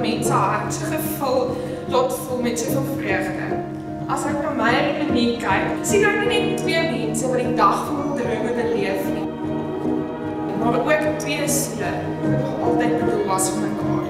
mense hart so gevul laat voel met soveel vreugde. As ek na my menu kyk, sien ek nie net twee mense wat die dag vol drome beleef nie, maar ook twee siele wat nog altyd bedoel was vir mekaar.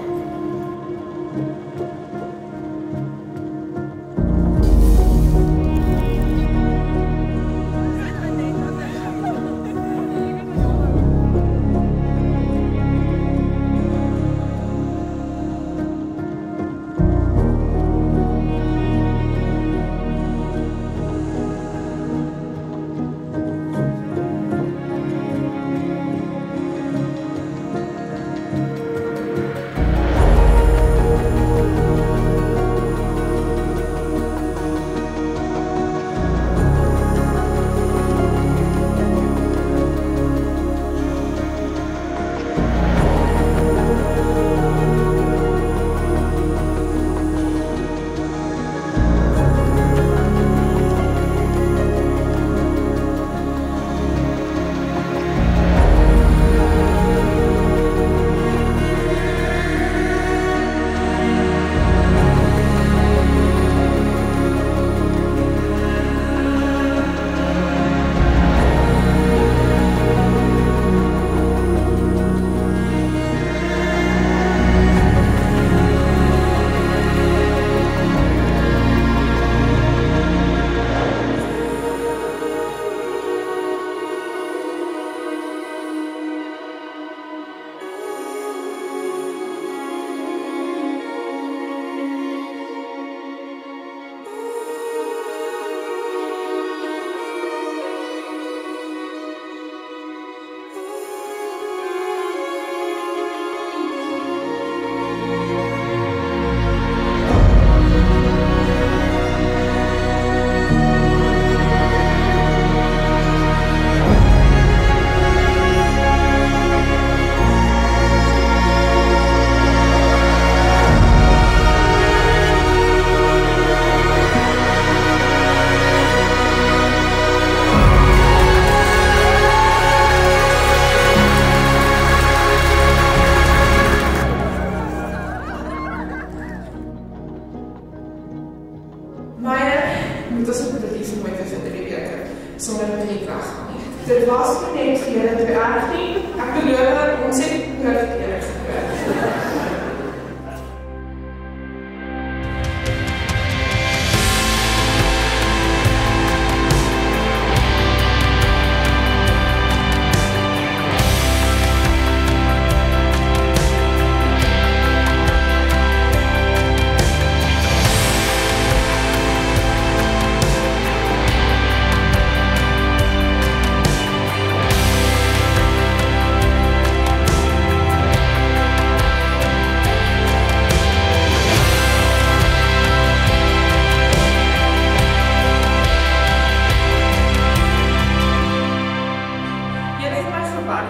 Moet ons ook dit liever nooit vir 3 weke sonder dat nie weggaan nie. Dit was net vir dit erg nie. Ek beloof ons het hoofdele gehoor.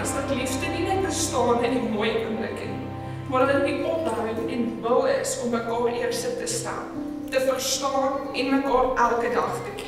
Is dat liefde nie net bestaan in die mooi oomblikke nie, maar dat dit ophou en wil is om mekaar eerste te staan, te verstaan en mekaar elke dag te ken.